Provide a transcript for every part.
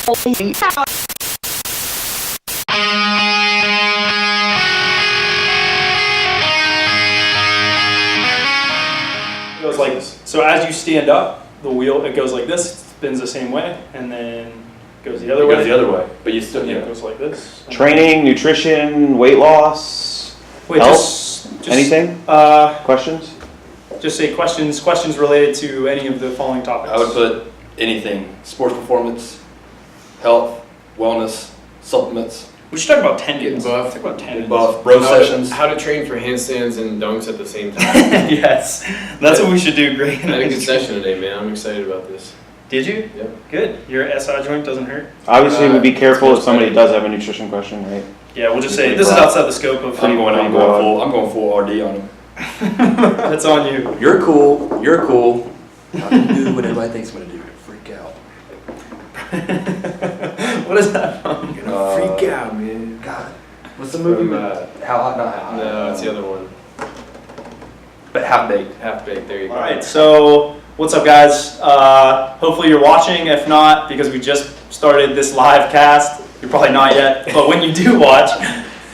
Goes like this. So as you stand up, the wheel, it goes like this, spins the same way, and then goes the other way. It goes the other way, but you still, It goes like this. Training, nutrition, weight loss, Wait, health, just anything? Questions? Just say questions related to any of the following topics. I would put anything: sports performance, health, wellness, supplements. We should talk about tendons. Getting buff. Talk about tendons. Buff, bro sessions. How to train for handstands and dunks at the same time. Yes, that's what we should do. Great. I had a good session today, man. I'm excited about this. Did you? Yep. Good. Your SI joint doesn't hurt? Obviously, we'd be careful if somebody does have a nutrition question, right? Yeah, we'll just say this is outside the scope of. I'm going full RD on him. That's on you. You're cool. You're cool. I'm gonna do what everybody thinks I'm gonna do. Freak out. What is that from? You're gonna freak out, man. God. What's the movie? How hot? Not How Hot. No, it's the other one. But Half Baked. Half baked. There you go. All right. So what's up, guys? Hopefully you're watching. If not, because we just started this live cast, you're probably not yet. But when you do watch,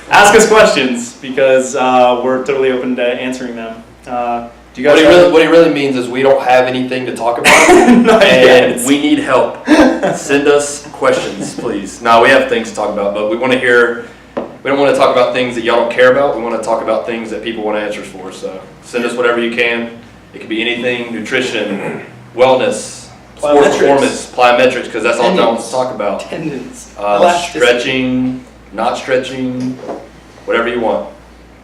ask us questions because we're totally open to answering them. Do you guys? What he really means is we don't have anything to talk about, and we need help. Send us questions, please. No, we have things to talk about, but we want to hear. We don't want to talk about things that y'all don't care about. We want to talk about things that people want answers for. So send us whatever you can. It could be anything: nutrition, wellness, sports performance, plyometrics, because that's all John wants to talk about. Tendons, stretching, not stretching, whatever you want.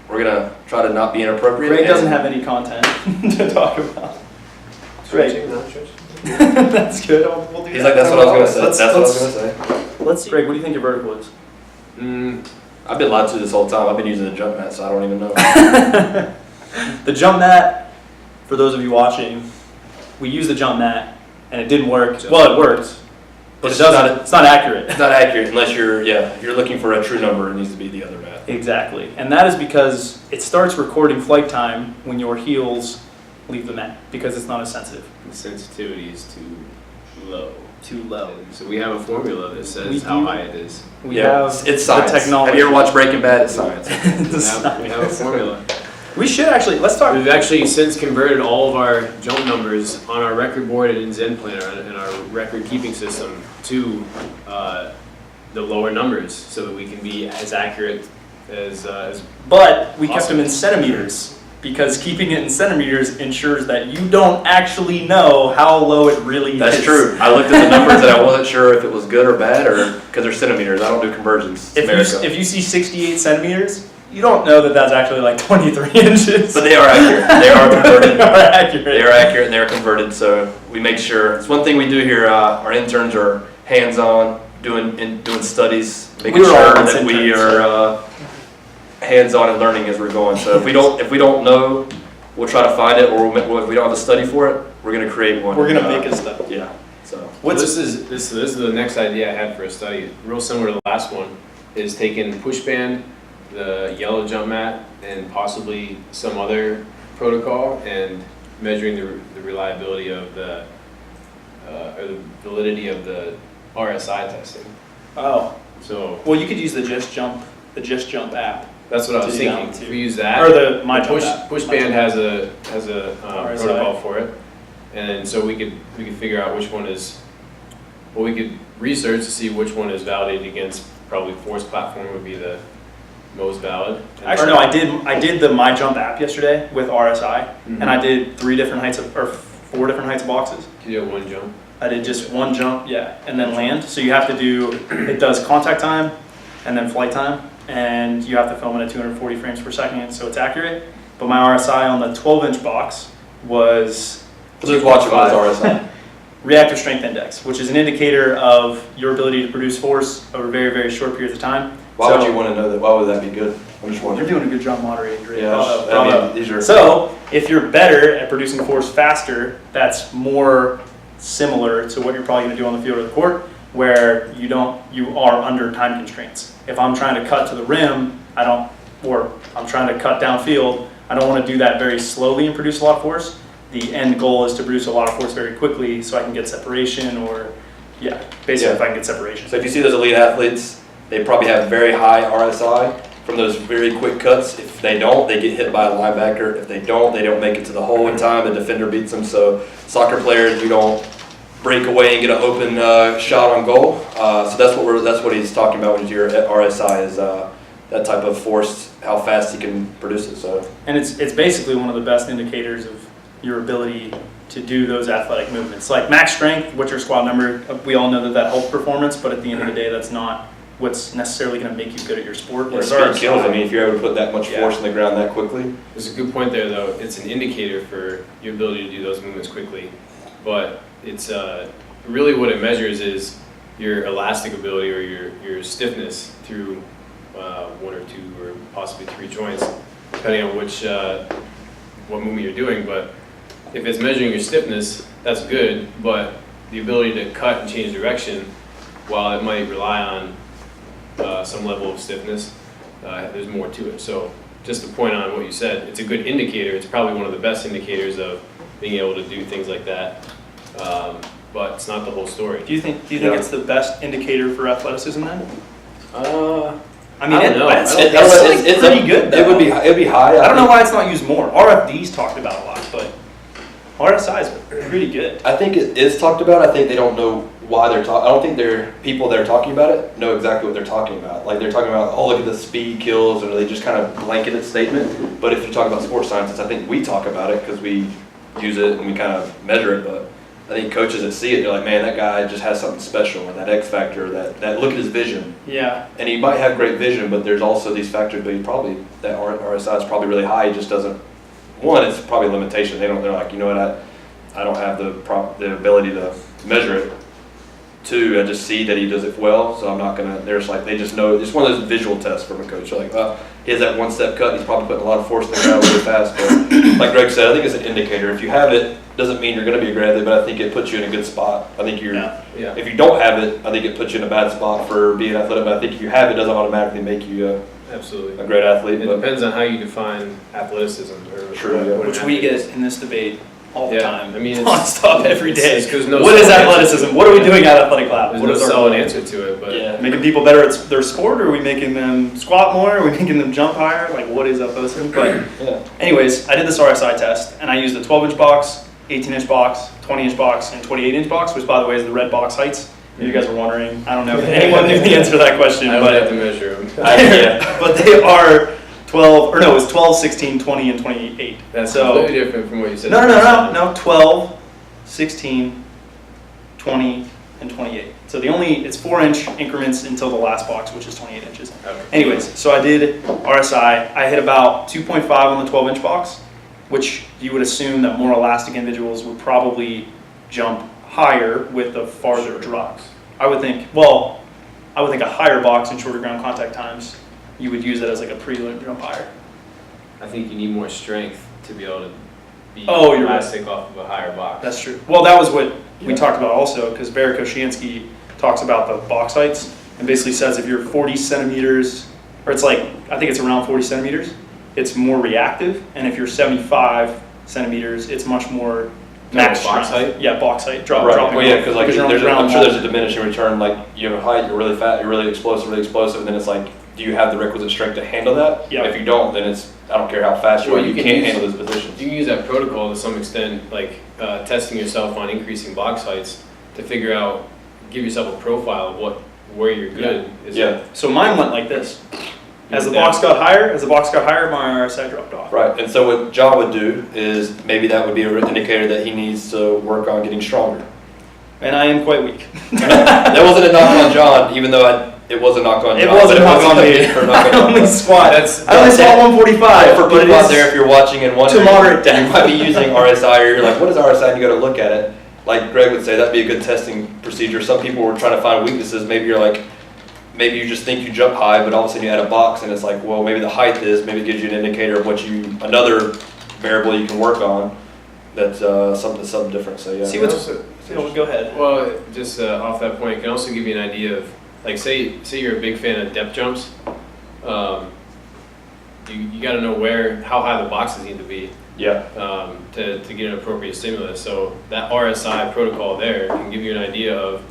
We're gonna try to not be inappropriate. Greg doesn't have any content to talk about. Stretching, not stretching. That's good. We'll do He's that. like, that's what I was gonna say. That's what I was gonna say. Let's see. Greg, what do you think your vertical is? I've been lied to this whole time. I've been using the jump mat, so I don't even know. The jump mat, for those of you watching, we used the jump mat and it didn't work. Well, it worked, but it's not accurate. It's not accurate unless you're looking for a true number. It needs to be the other mat. Exactly, and that is because it starts recording flight time when your heels leave the mat because it's not as sensitive. The sensitivity is too low. Too low. So we have a formula that says how high it is. We have it's science. the technology. Have you ever watched Breaking Bad? It's science. We have a formula. We should actually, let's talk. We've actually since converted all of our jump numbers on our record board and in Zen Planner and our record keeping system to the lower numbers so that we can be as accurate as But we kept them in centimeters because keeping it in centimeters ensures that you don't actually know how low it really is. That's true. I looked at the numbers and I wasn't sure if it was good or bad or because they're centimeters. I don't do conversions. If you see 68 centimeters, you don't know that that's actually like 23 inches. But they are accurate. They are converted. They are accurate. They are accurate and they are converted. So we make sure. It's one thing we do here. Our interns are hands-on, doing studies, making sure that we are hands-on and learning as we're going. So if we don't know, we'll try to find it, or if we don't have a study for it, we're going to create one. We're going to make a study. Yeah. So this is the next idea I had for a study, real similar to the last one, is taking push band, the yellow jump mat, and possibly some other protocol, and measuring the reliability of or the validity of the RSI testing. Oh. So well, you could use the Just Jump app. That's what I was thinking. If we use that, or the My Jump app. Push band has a protocol for it, and so we could figure out which one is. Well, we could research to see which one is validated against. Probably Force platform would be the most valid. Actually, no. I did the My Jump app yesterday with RSI, and I did 4 different heights of boxes. You do one jump. I did just one jump, yeah, and then land. So you have to do. It does contact time, and then flight time. And you have to film it at 240 frames per second, so it's accurate. But my RSI on the 12-inch box was. Just watch it on RSI. Reactive Strength Index, which is an indicator of your ability to produce force over very, very short periods of time. Why would you want to know that? Why would that be good? I'm just wondering. You're doing a good job moderating. Great. Yeah, these are. So if you're better at producing force faster, that's more similar to what you're probably going to do on the field or the court, where you are under time constraints. If I'm trying to cut to the rim, or I'm trying to cut downfield, I don't want to do that very slowly and produce a lot of force. The end goal is to produce a lot of force very quickly so I can get separation or Yeah, basically Yeah. if I can get separation. So if you see those elite athletes, they probably have very high RSI from those very quick cuts. If they don't, they get hit by a linebacker. If they don't make it to the hole in time. The defender beats them. So soccer players, you don't break away and get an open shot on goal. So that's what he's talking about when you hear RSI is that type of force, how fast he can produce it. So And it's basically one of the best indicators of your ability to do those athletic movements. Like max strength, what's your squat number? We all know that helps performance, but at the end of the day, that's not what's necessarily going to make you good at your sport. yeah, Whereas speed RSI, kills. I mean, if you're able to put that much Yeah. force in the ground that quickly. There's a good point there, though. It's an indicator for your ability to do those movements quickly, but it's really what it measures is your elastic ability or your stiffness through one or two or possibly three joints, depending on what movement you're doing. But if it's measuring your stiffness, that's good. But the ability to cut and change direction, while it might rely on some level of stiffness, there's more to it. So just to point on what you said, it's a good indicator. It's probably one of the best indicators of being able to do things like that. But it's not the whole story. do you think Yeah. it's the best indicator for athleticism then? I mean, I don't know. it's I don't like pretty good though. It'd be high. I don't know why it's not used more. RFD's talked about a lot, but RSI is pretty good. I think it is talked about. I think they don't know why they're talking. I don't think they're people that are talking about it know exactly what they're talking about. Like they're talking about, oh, look at the speed kills, or they just kind of blanketed statement. But if you talk about sports scientists, I think we talk about it because we use it and we kind of measure it. But I think coaches that see it, they're like, man, that guy just has something special, or that X factor, that look at his vision. Yeah. And he might have great vision, but there's also these factors. But he probably that RSI is probably really high. He just doesn't. One, it's probably a limitation. They're like, you know what, I don't have the ability to measure it. Two, I just see that he does it well, so I'm not gonna. There's like they just know. It's one of those visual tests from a coach. They're like, he has that one step cut. He's probably putting a lot of force in the ground really fast. But like Greg said, I think it's an indicator. If you have it, doesn't mean you're going to be a great athlete, but I think it puts you in a good spot. I think you're. Yeah. Yeah. If you don't have it, I think it puts you in a bad spot for being athletic. But I think if you have it, doesn't automatically make you Absolutely. a great athlete. It But depends on how you define athleticism. Or True, what yeah. an Which we athlete get is. in this debate all the Yeah, time. I mean, it's- non-stop every day. it's 'cause no What is solid athleticism? answer. What are we doing at Athletic Lab? There's What no is our solid goal? answer to it, but yeah. Making people better at their sport, or are we making them squat more? Are we making them jump higher? Like, what is athleticism? But Yeah. anyways, I did this RSI test, and I used a 12-inch box, 18-inch box, 20-inch box, and 28-inch box, which, by the way, is the red box heights. If you guys were wondering, I don't know if anyone knew the answer to that question, I would have but to measure them. but they are 12, or no, it's 12, 16, 20, and 28. That's So- completely different from what you said. No, 12, 16, 20, and 28. So it's 4-inch increments until the last box, which is 28 inches. Okay. Anyways, so I did RSI. I hit about 2.5 on the 12-inch box, which you would assume that more elastic individuals would probably jump higher with the farther drops. I would think a higher box and shorter ground contact times, you would use it as like a prelim jump higher. I think you need more strength to be able to be Oh, you're right. elastic off of a higher box. That's true. Well, that was what we Yeah. talked about also, because Koscianski talks about the box heights and basically says if you're 40 centimeters, or it's like, I think it's around 40 centimeters, it's more reactive, and if you're 75 centimeters, it's much more max box strength. height? Yeah, box height. Right. Dropping Well, yeah, off, because like you're on the I'm ground sure wall. there's a diminishing return. Like you have a height, you're really fat, you're really explosive, and then it's like, do you have the requisite strength to handle that? Yeah. If you don't, then it's I don't care how fast you Well, are, you you can can't use- handle those positions. You can use that protocol to some extent, like testing yourself on increasing box heights to figure out, give yourself a profile of where you're good. Is Yeah. So mine went like this. As the Yeah. box got higher, my RSI dropped off. Right, and so what John would do is maybe that would be an indicator that he needs to work on getting stronger. And I am quite weak. That wasn't a knock on John, even though it was a knock on John. It was a but knock on wasn't me. a knock on I John. only squat. That's- I only squat 145. For but it people out is- there, if you're watching and wondering, moderate you depth. might be using RSI, or you're like, what is RSI? And you go to look at it. Like Greg would say, that'd be a good testing procedure. Some people were trying to find weaknesses. Maybe you're like, maybe you just think you jump high, but all of a sudden you add a box, and it's like, well, maybe the height is. Maybe it gives you an indicator of another variable you can work on. That's something different. So yeah. See what's- Also- Go ahead. Well, just off that point, it can also give you an idea of, like, say you're a big fan of depth jumps. You got to know how high the boxes need to be Yeah. to get an appropriate stimulus. So that RSI protocol there can give you an idea of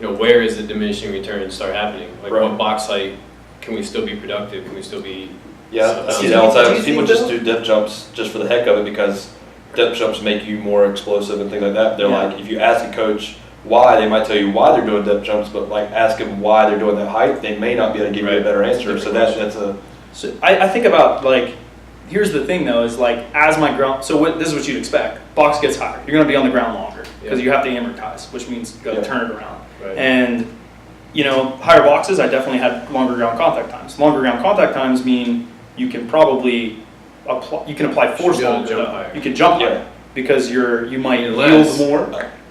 where is the diminishing return start happening? Like Right. what box height can we still be productive? Can we still be? Yeah, I So- see that all the Do time. you People think just do depth jumps just for the heck of it because depth jumps make you more explosive and things like that. They're Yeah. like, if you ask a coach why, they might tell you why they're doing depth jumps, but like ask them why they're doing that height, they may not be able to give you a Right. better answer. Different So question. that's a So I think about like, here's the thing though, is like as my ground, so this is what you'd expect. Box gets higher. You're gonna be on the ground longer because Yeah. you have to amortize, which means you gotta Yeah. turn it around. Right. And, higher boxes, I definitely had longer ground contact times. Longer ground contact times mean you can probably apply force Should be able to longer jump though. higher. You can jump Yeah. higher because you might Unless- yield more.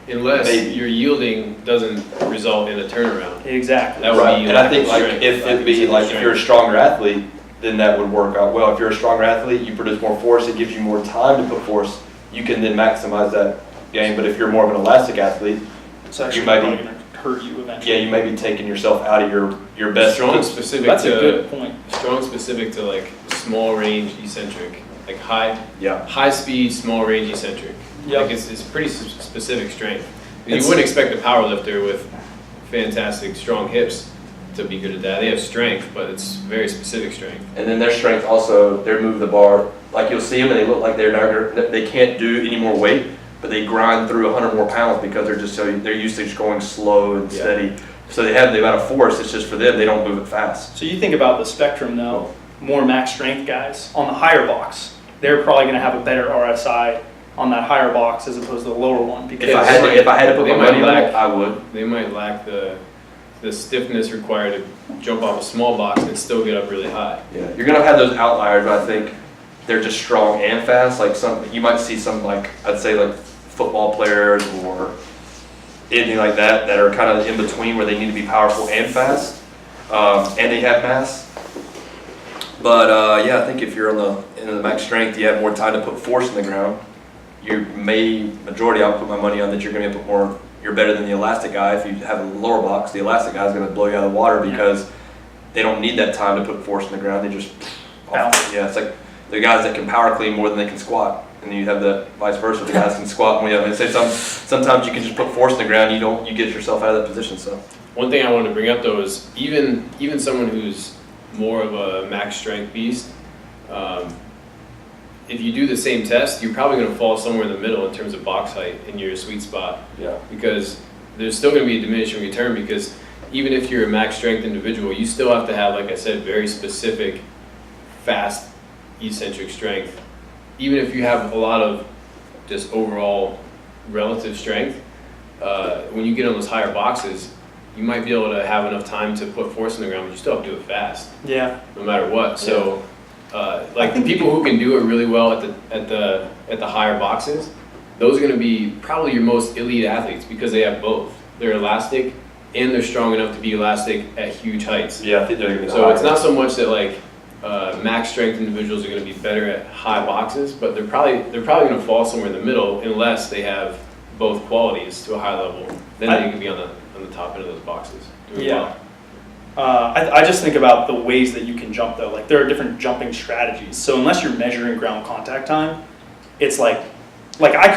Unless Maybe. your yielding doesn't result in a turnaround. Exactly. That would right. be And I lack think of like strength, if lack it'd of be specific like if you're a strength. stronger athlete, then that would work out well. If you're a stronger athlete, you produce more force. It gives you more time to put force. You can then maximize that gain. But if you're more of an elastic athlete, It's actually you might probably be- gonna hurt you eventually. yeah, you may be taking yourself out of your best. Strong specific That's a to good point. strong specific to like small range eccentric, like Yeah. high speed, small range eccentric. Yep. Like it's pretty specific strength. You It's- wouldn't expect a power lifter with fantastic strong hips to be good at that. They have strength, but it's very specific strength. And then their strength also, they move the bar. Like you'll see them and they look like they can't do any more weight, but they grind through 100 more pounds because they're used to just going slow and Yeah. steady. So they have the amount of force. It's just for them, they don't move it fast. So you think about the spectrum though, more max strength guys on the higher box, they're probably gonna have a better RSI on that higher box as opposed to the lower one because If I had to put They my might money on it, lack- I would. They might lack the stiffness required to jump off a small box and still get up really high. Yeah, you're gonna have those outliers, but I think they're just strong and fast. Like you might see some like I'd say like football players or anything like that that are kind of in between where they need to be powerful and fast, and they have mass. But yeah, I think if you're in the max strength, you have more time to put force in the ground. Majority I'll put my money on that you're gonna put more. You're better than the elastic guy. If you have a lower box, the elastic guy is gonna blow you out of the water because they don't need that time to put force in the ground. They just Bounce. yeah, it's like the guys that can power clean more than they can squat, and then you have the vice versa. The guys can squat more. I say sometimes you can just put force in the ground. You get yourself out of that position. So One thing I wanted to bring up though is even someone who's more of a max strength beast, if you do the same test, you're probably going to fall somewhere in the middle in terms of box height in your sweet spot yeah, because there's still going to be a diminishing return because even if you're a max strength individual, you still have to have, like I said, very specific, fast, eccentric strength. Even if you have a lot of just overall relative strength, when you get on those higher boxes, you might be able to have enough time to put force in the ground, but you still have to do it fast, Yeah. no matter what. So, like the think people who can do it really well at the higher boxes, those are going to be probably your most elite athletes because they have both. They're elastic and they're strong enough to be elastic at huge heights. yeah, I think they're gonna be So it's higher. not so much that like max strength individuals are going to be better at high boxes, but they're probably going to fall somewhere in the middle unless they have both qualities to a high level. Then they can be on the top end of those boxes. Doing Yeah. well. I just think about the ways that you can jump though. Like there are different jumping strategies. So unless you're measuring ground contact time, it's like I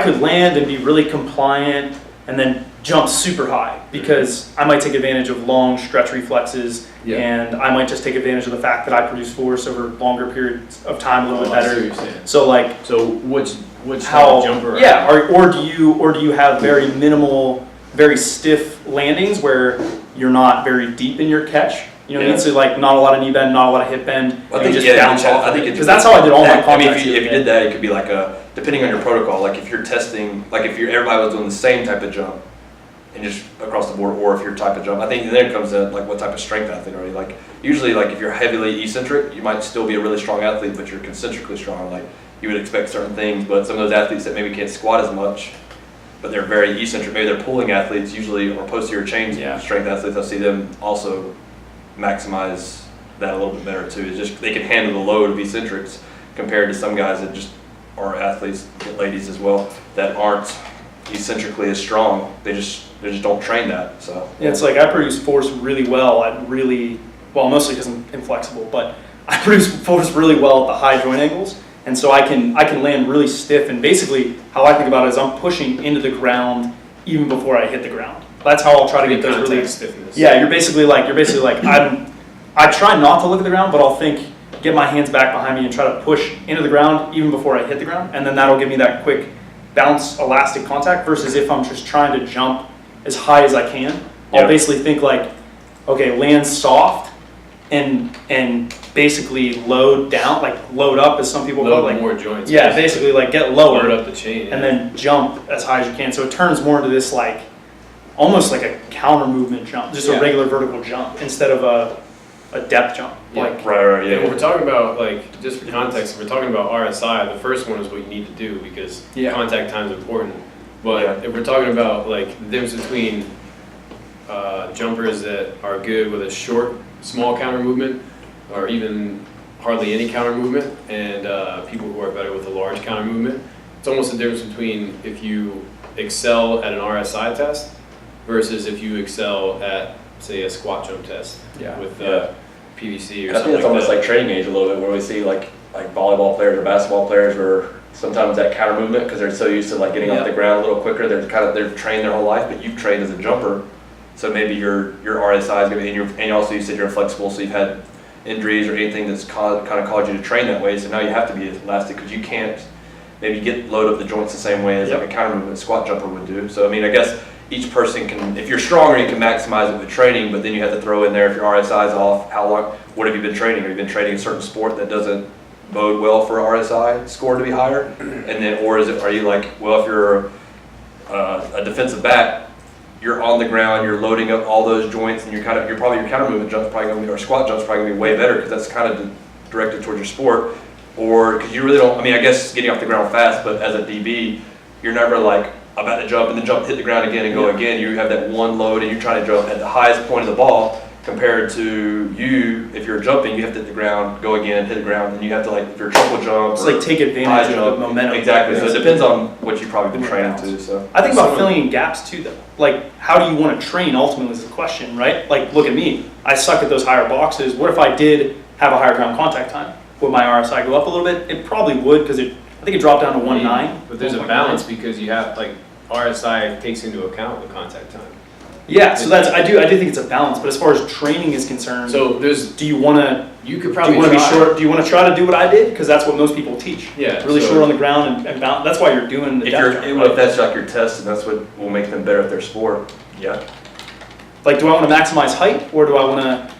could land and be really compliant and then jump super high because I might take advantage of long stretch reflexes Yeah. and I might just take advantage of the fact that I produce force over longer periods of time a little bit I see what better. you're saying. So like So which type how of jumper? yeah, or do you have very minimal, very stiff landings where you're not very deep in your catch? You know what I mean? Yeah. So like not a lot of knee bend, not a lot of hip bend. I and think you just yeah, bounce off. I think Because that's how I did all my I mean, contacts. if you did that, it could be like depending on your protocol. Like if you're testing, like if everybody was doing the same type of jump, and just across the board, or if your type of jump. I think then it comes to like what type of strength athlete are you? Like usually, like if you're heavily eccentric, you might still be a really strong athlete, but you're concentrically strong. Like you would expect certain things, but some of those athletes that maybe can't squat as much, but they're very eccentric. Maybe they're pulling athletes usually, or posterior chain strength athletes. I see them also maximize that a little bit better too. It's just they can handle the load of eccentrics compared to some guys that just are athletes, ladies as well, that aren't eccentrically as strong. They just don't train that. So Yeah, it's like I produce force really well at mostly because I'm inflexible, but I produce force really well at the high joint angles, and so I can land really stiff. And basically, how I think about it is I'm pushing into the ground even before I hit the ground. That's how I'll try to get those Contact really. stiffness. Yeah, you're basically like I try not to look at the ground, but I'll get my hands back behind me and try to push into the ground even before I hit the ground, and then that'll give me that quick bounce, elastic contact. Versus if I'm just trying to jump as high as I can, I'll basically think like, okay, land soft, and basically load down, like load up, as some people call it, Load like more joints. yeah, basically like get lower, Load up the chain. and then jump as high as you can. So it turns more into this like almost like a counter movement jump, just a regular vertical jump instead of a depth jump. Yeah. Like Right, And when we're talking about, like, just for context, if we're talking about RSI, the first one is what you need to do because contact time is important. But if we're talking about, like, the difference between jumpers that are good with a short, small counter movement, or even hardly any counter movement, and people who are better with a large counter movement, it's almost the difference between if you excel at an RSI test versus if you excel at, say, a squat jump test with PVC or And I think something it's almost that. like training age a little bit, where we see like volleyball players or basketball players where sometimes that counter movement, because they're so used to like getting off the ground a little quicker, they're trained their whole life, but you've trained as a jumper, so maybe your RSI is going to be, and also you said you're flexible, so you've had injuries or anything that's kind of caused you to train that way, so now you have to be elastic because you can't maybe load up the joints the same way as like a counter movement squat jumper would do. So I mean, I guess each person can, if you're stronger, you can maximize it with training, but then you have to throw in there if your RSI is off, how long, what have you been training? Have you been training a certain sport that doesn't bode well for RSI score to be higher? And then, or are you like, well, if you're a defensive back, you're on the ground, you're loading up all those joints, and your counter movement jump's probably going to be, or squat jump's probably going to be way better because that's kind of directed towards your sport. Or because you really don't, I mean, I guess getting off the ground fast, but as a DB, you're never like about to jump and then hit the ground again and go again. You have that one load and you're trying to jump at the highest point of the ball, compared to you, if you're jumping, you have to hit the ground, go again, hit the ground, and you have to, like, if you're triple jump, it's like take advantage of the momentum. Exactly. So it depends on what you've probably been training to. So I think about filling in gaps too, though. Like, how do you want to train? Ultimately, is the question, right? Like, look at me. I suck at those higher boxes. What if I did have a higher ground contact time? Would my RSI go up a little bit? It probably would, because I think it dropped down to 1.9. But there's a balance because you have, like, RSI takes into account the contact time. Yeah, so I do think it's a balance. But as far as training is concerned, So do you want to? you could Do probably you want to be try. short? Do you want to try to do what I did? Because that's what most people teach. Yeah, Really so- short on the ground and bounce. That's why you're doing the depth jump, if that's like your test and that's what will make them better at their sport, Like, do I want to maximize height, or do I want to?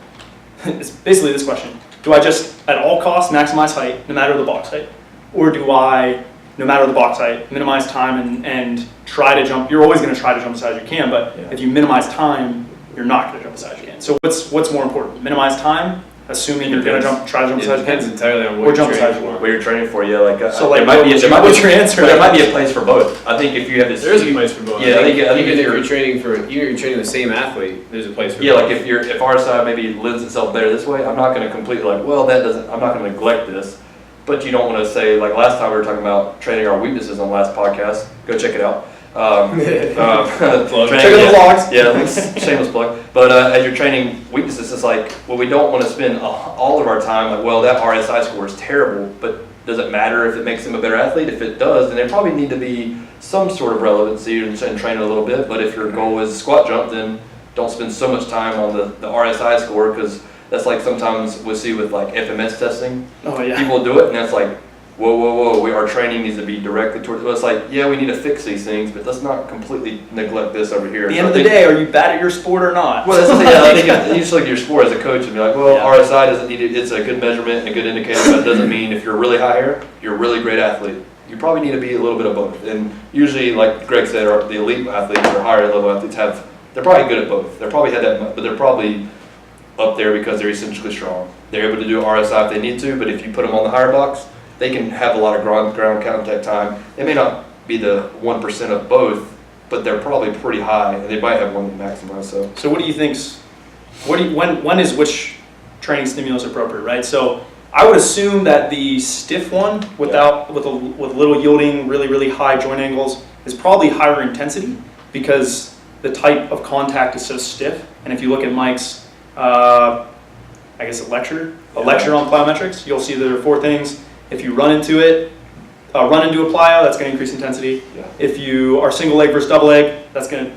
It's basically this question: do I just, at all costs, maximize height, no matter the box height, or do I, no matter the box height, minimize time and try to jump? You're always going to try to jump as high as you can, but if you minimize time, you're not going to jump as high as you can. So what's more important? Minimize time, assuming you're going to try to jump as high It as you depends can, entirely on or what jump you're as high as training you for. want. what you're training for, So like, there might what's your answer? There might be a place for both. I think if you have this, There is a place for both. Yeah, I think even if if you're- you're training the same athlete, there's a place for yeah, both. like if RSI maybe lends itself better this way, I'm not going to completely like, well, I'm not going to neglect this. But you don't want to say, like last time we were talking about training our weaknesses on the last podcast. Go check it out. Plug. Check out the vlogs. Yeah, shameless plug. But as you're training weaknesses, it's like, well, we don't want to spend all of our time like, well, that RSI score is terrible, but does it matter if it makes him a better athlete? If it does, then there probably need to be some sort of relevancy and train a little bit. But if your goal is squat jump, then don't spend so much time on the RSI score, because that's like sometimes we see with like FMS testing. Oh yeah. People do it, and that's like, whoa, our training needs to be directed towards, well, it's like, yeah, we need to fix these things, but let's not completely neglect this over here. At the end of the day, are you bad at your sport or not? Well, that's the thing, I think you just look at your sport as a coach and be like, well, RSI doesn't need it, it's a good measurement and a good indicator, but it doesn't mean if you're really high here, you're a really great athlete. You probably need to be a little bit of both. And usually, like Greg said, the elite athletes or higher level athletes they're probably good at both. They probably had that, but they're probably up there because they're essentially strong. They're able to do RSI if they need to, but if you put them on the higher box, they can have a lot of ground contact time. They may not be the 1% of both, but they're probably pretty high, and they might have one to maximize. So what do you think's? When is which training stimulus appropriate, right? So I would assume that the stiff one, with little yielding, really high joint angles, is probably higher intensity because the type of contact is so stiff. And if you look at Mike's, I guess a lecture on plyometrics, you'll see there are 4 things. If you run into it, run into a plyo, that's going to increase intensity. Yeah. If you are single leg versus double leg,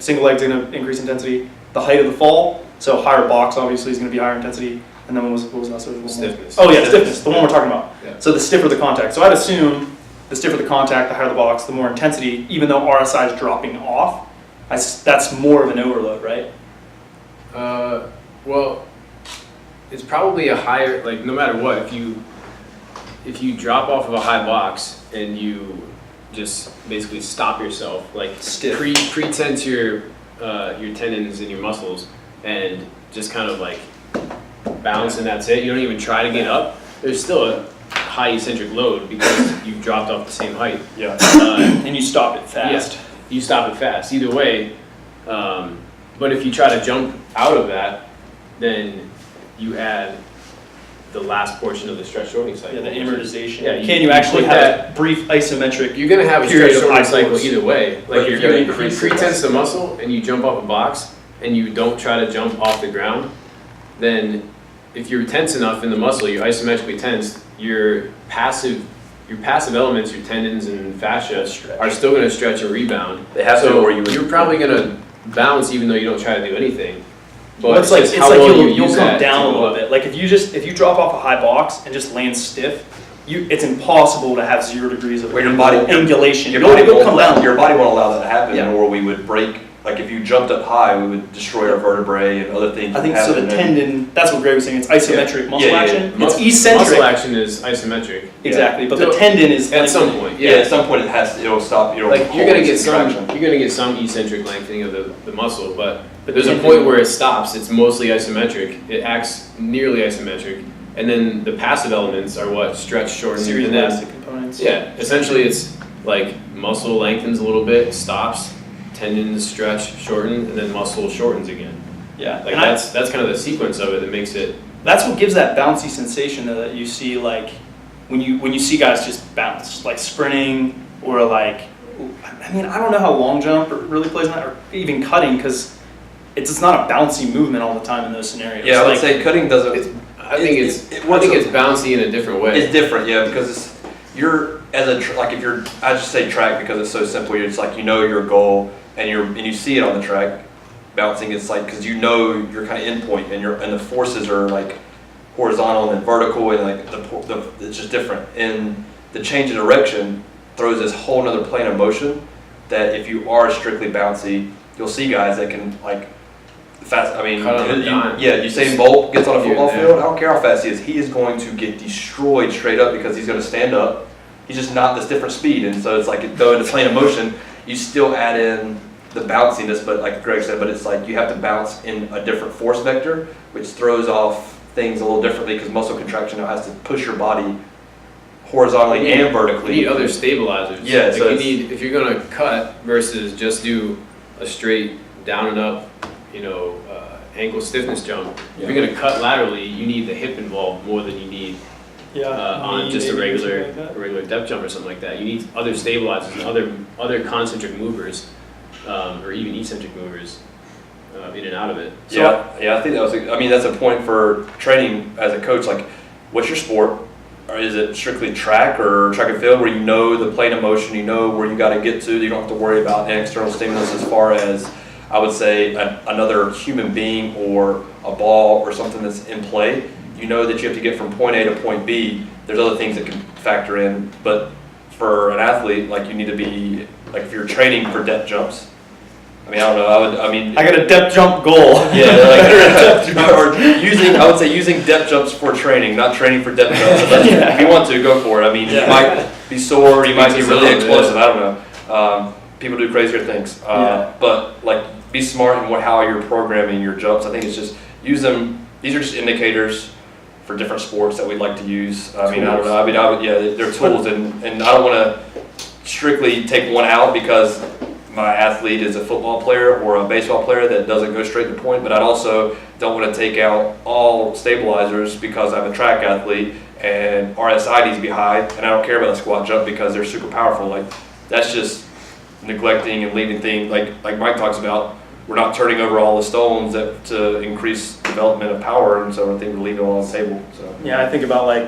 single leg's going to increase intensity. The height of the fall, so higher box obviously is going to be higher intensity. And then what was that? Stiffness. Oh yeah, stiffness, the one we're talking about. Yeah. So the stiffer the contact. So I'd assume the stiffer the contact, the higher the box, the more intensity, even though RSI is dropping off, that's more of an overload, right? Well, it's probably a higher, like no matter what, if you drop off of a high box and you just basically stop yourself, like Stiff. pre-tense your tendons and your muscles and just kind of like bounce and that's it. You don't even try to get up. There's still a high eccentric load because you've dropped off the same height. Yeah. And you stop it fast. Yeah, you stop it fast. Either way, but if you try to jump out of that, then you add the last portion of the stretch shortening cycle. Yeah, the amortization. Yeah, Can you actually put have that- a brief isometric? You're gonna have a period stretch of high shortening cycle force. either way. But Like if if you you increase the pre-tense the muscle and you jump off a box and you don't try to jump off the ground, then if you're tense enough in the muscle, you're isometrically tensed, your passive elements, your tendons and fascia are still gonna stretch and rebound. They have to, So or you would. you're probably gonna bounce even though you don't try to do anything. But Well, it's like, just it's how like well you'll you use come that down to a go little up. bit. Like if you drop off a high box and just land stiff, it's impossible to have 0 degrees of Well, your body- angulation. Your You'll body won't come down. Your body won't allow that to happen, Yeah. or we would break. Like if you jumped up high, we would destroy our vertebrae and other things. I think would so. The happen. tendon. That's what Greg was saying. It's isometric muscle Yeah, yeah, action. yeah. It's eccentric. Muscle action is isometric. Exactly, but So, the tendon is At some lengthening. point, Yeah, yeah. at some point it'll stop. It'll Like you're hold gonna its get some, contraction. you're gonna get some eccentric lengthening of the muscle, but But there's a tendon- point where it stops. It's mostly isometric. It acts nearly isometric, and then the passive elements are what stretch, shorten, Series of and then elastic components. yeah, essentially it's like muscle lengthens a little bit, stops, tendons stretch, shorten, and then muscle shortens again. Yeah. Like And that's kind of the sequence of it that makes it. that's what gives that bouncy sensation though, that you see like when you see guys just bounce, like sprinting or like, I mean, I don't know how long jump really plays in that, or even cutting, because it's not a bouncy movement all the time in those scenarios. Yeah, I would like, say cutting doesn't. I think it works it's bouncy in a different way. It's different, yeah, because you're as a like if you're I just say track because it's so simple. It's like you know your goal and you see it on the track. Bouncing, it's like because you know your kind of endpoint and the forces are like horizontal and then vertical and like it's just different. And the change in direction throws this whole nother plane of motion that if you are strictly bouncy, you'll see guys that can like fast. I mean, Cut on a dime. yeah, Usain Bolt gets on a football Yeah. field. I don't care how fast he is. He is going to get destroyed straight up because he's going to stand up. He's just not this different speed, and so it's like though in the plane of motion, you still add in the bounciness, but like Greg said, but it's like you have to bounce in a different force vector, which throws off things a little differently because muscle contraction now has to push your body horizontally and You vertically. need other stabilizers. Yeah, like so you it's- need if you're gonna cut versus just do a straight down and up, ankle stiffness jump. If you're gonna cut laterally, you need the hip involved more than you need yeah, on knee just a maybe or something regular like that. a regular depth jump or something like that. You need other stabilizers and other concentric movers, or even eccentric movers in and out of it. So Yeah, I think that was. I mean, that's a point for training as a coach. Like, what's your sport? Or is it strictly track or track and field where you know the plane of motion, you know where you got to get to, you don't have to worry about an external stimulus as far as, I would say, another human being or a ball or something that's in play. You know that you have to get from point A to point B. There's other things that can factor in, but for an athlete, like you need to be, like if you're training for depth jumps, I mean, I don't know, I got a depth jump goal. Yeah, or I would say using depth jumps for training, not training for depth jumps. But Yeah. if you want to, go for it. I mean, Yeah. you might be sore, you might be Each his really own, explosive. yeah. I don't know. People do crazier things. Yeah. But like, be smart in how you're programming your jumps. I think it's just use them. These are just indicators for different sports that we'd like to use. I mean, I don't know. I mean, they're tools, and I don't want to strictly take one out because my athlete is a football player or a baseball player that doesn't go straight to the point, but I also don't want to take out all stabilizers because I'm a track athlete and RSI needs to be high and I don't care about the squat jump because they're super powerful. Like, that's just neglecting and leaving things, like Mike talks about, we're not turning over all the stones to increase development of power, and so I think we're leaving it all on the table. So Yeah, I think about like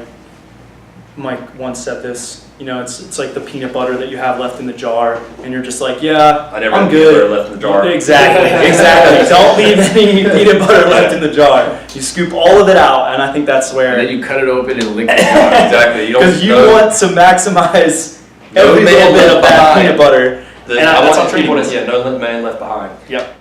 Mike once said this you know, it's like the peanut butter that you have left in the jar, and you're just like, yeah, I never I'm had peanut butter good. left in the jar. Exactly. Don't leave any peanut butter left in the jar. You scoop all of it out, and I think that's And where, then you cut it open and lick it. Exactly. You don't because you know- want to maximize No every man little bit left of that behind. peanut butter. The, And I that's want how people to training see no man left behind. Yep.